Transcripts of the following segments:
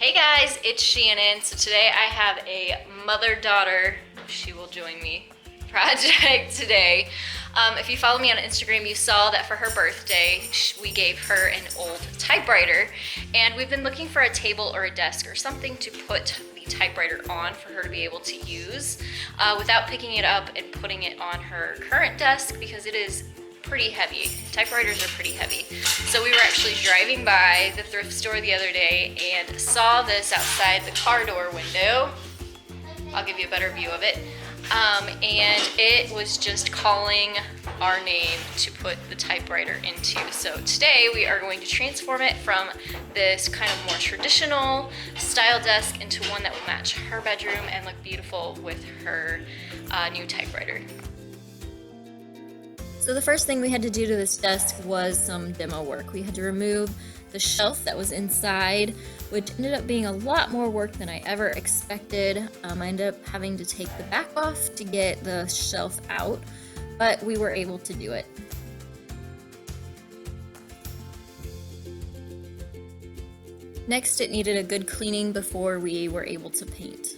Hey guys, it's Shannon. So today I have a mother-daughter, she will join me, project today. If you follow me on Instagram, you saw that for her birthday, we gave her an old typewriter, and we've been looking for a table or a desk or something to put the typewriter on for her to be able to use without picking it up and putting it on her current desk because it is pretty heavy. Typewriters are pretty heavy. So we were actually driving by the thrift store the other day and saw this outside the car door window. I'll give you a better view of it. And it was just calling our name to put the typewriter into. So today we are going to transform it from this kind of more traditional style desk into one that will match her bedroom and look beautiful with her new typewriter. So the first thing we had to do to this desk was some demo work. We had to remove the shelf that was inside, which ended up being a lot more work than I ever expected. I ended up having to take the back off to get the shelf out, but we were able to do it. Next, it needed a good cleaning before we were able to paint.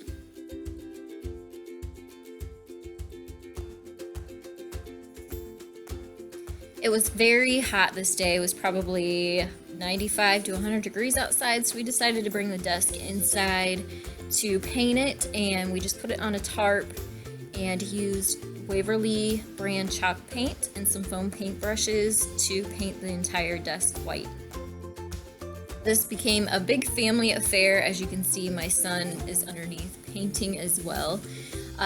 It was very hot this day. It was probably 95 to 100 degrees outside, so we decided to bring the desk inside to paint it, and we just put it on a tarp and used Waverly brand chalk paint and some foam paint brushes to paint the entire desk white. This became a big family affair. As you can see, my son is underneath painting as well.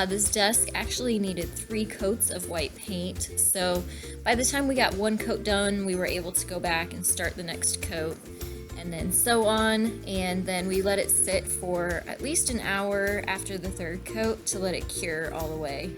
This desk actually needed 3 coats of white paint, so by the time we got one coat done, we were able to go back and start the next coat, and then so on, and then we let it sit for at least an hour after the 3rd coat to let it cure all the way.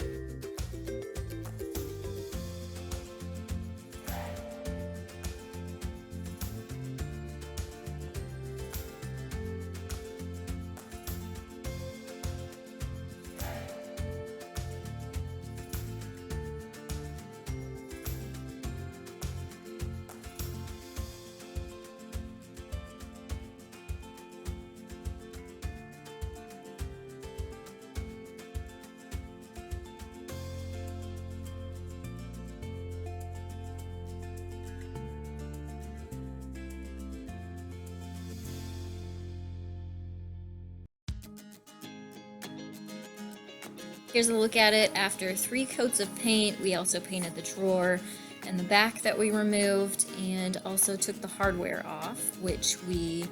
Here's a look at it after 3 coats of paint. We also painted the drawer and the back that we removed, and also took the hardware off, which we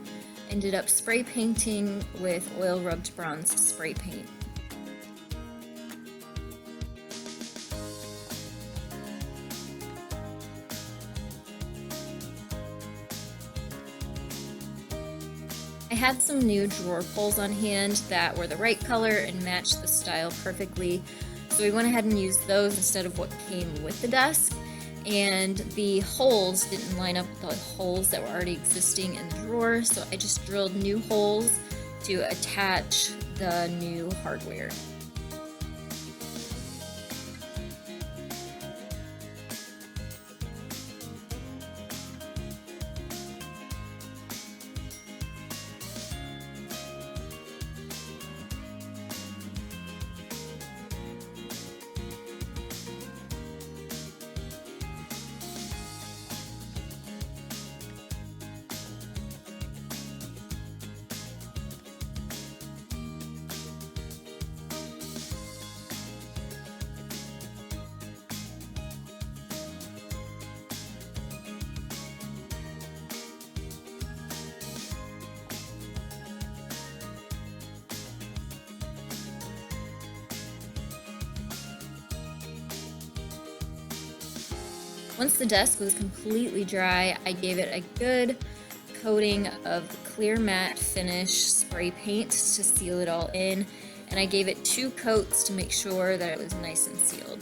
ended up spray painting with oil rubbed bronze spray paint. I had some new drawer pulls on hand that were the right color and matched the style perfectly, so we went ahead and used those instead of what came with the desk, and the holes didn't line up with the holes that were already existing in the drawer, so I just drilled new holes to attach the new hardware. Once the desk was completely dry, I gave it a good coating of clear matte finish spray paint to seal it all in, and I gave it 2 coats to make sure that it was nice and sealed.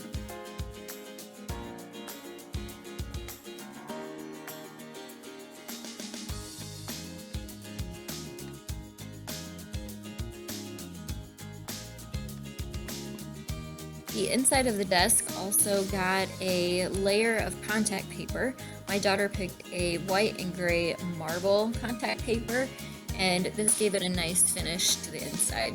The inside of the desk also got a layer of contact paper. My daughter picked a white and gray marble contact paper, and this gave it a nice finish to the inside.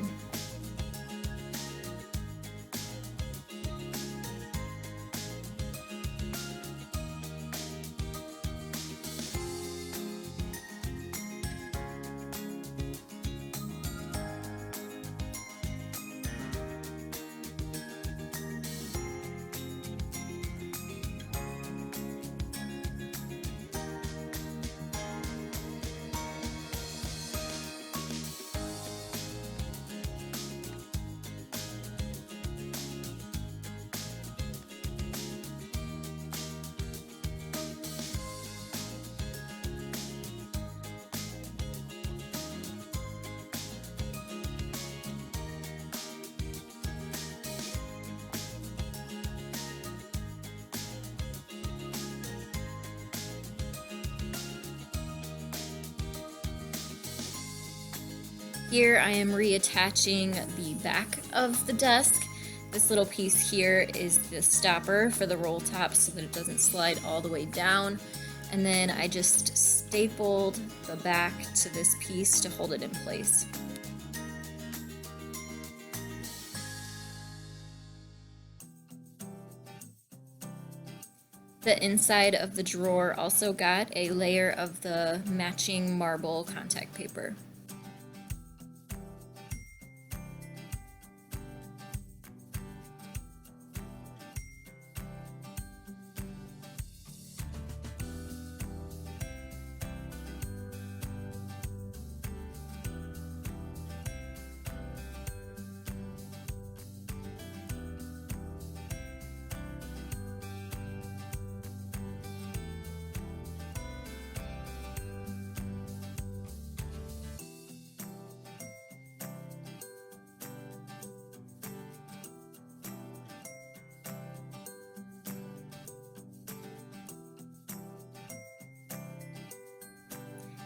Here I am reattaching the back of the desk. This little piece here is the stopper for the roll top so that it doesn't slide all the way down. And then I just stapled the back to this piece to hold it in place. The inside of the drawer also got a layer of the matching marble contact paper.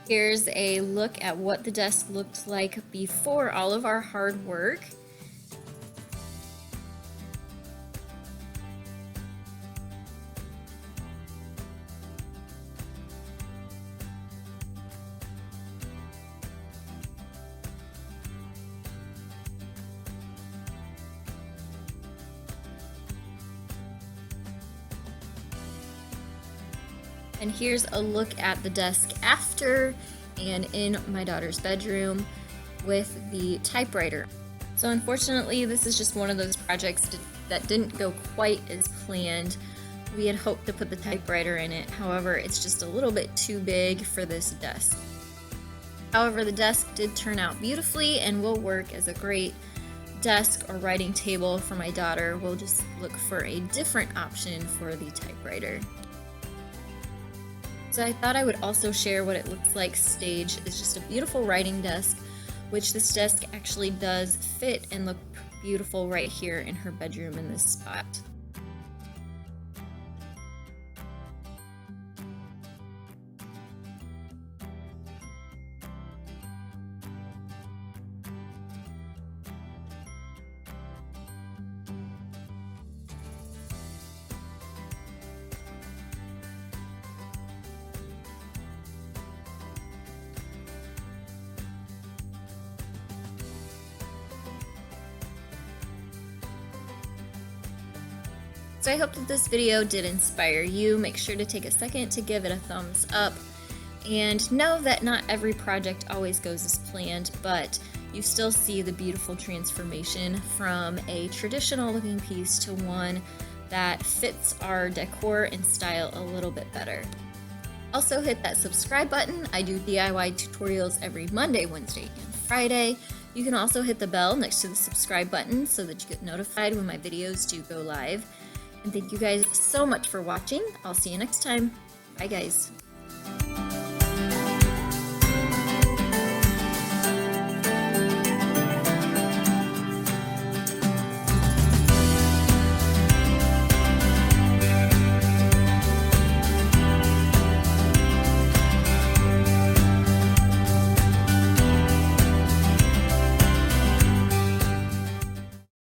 Here's a look at what the desk looked like before all of our hard work. And here's a look at the desk after and in my daughter's bedroom with the typewriter. So unfortunately, this is just one of those projects that didn't go quite as planned. We had hoped to put the typewriter in it, however, it's just a little bit too big for this desk. However, the desk did turn out beautifully and will work as a great desk or writing table for my daughter. We'll just look for a different option for the typewriter. So I thought I would also share what it looks like staged. It's just a beautiful writing desk, which this desk actually does fit and look beautiful right here in her bedroom in this spot. So I hope that this video did inspire you. Make sure to take a second to give it a thumbs up. And know that not every project always goes as planned, but you still see the beautiful transformation from a traditional looking piece to one that fits our decor and style a little bit better. Also hit that subscribe button. I do DIY tutorials every Monday, Wednesday, and Friday. You can also hit the bell next to the subscribe button so that you get notified when my videos do go live. And thank you guys so much for watching. I'll see you next time. Bye guys.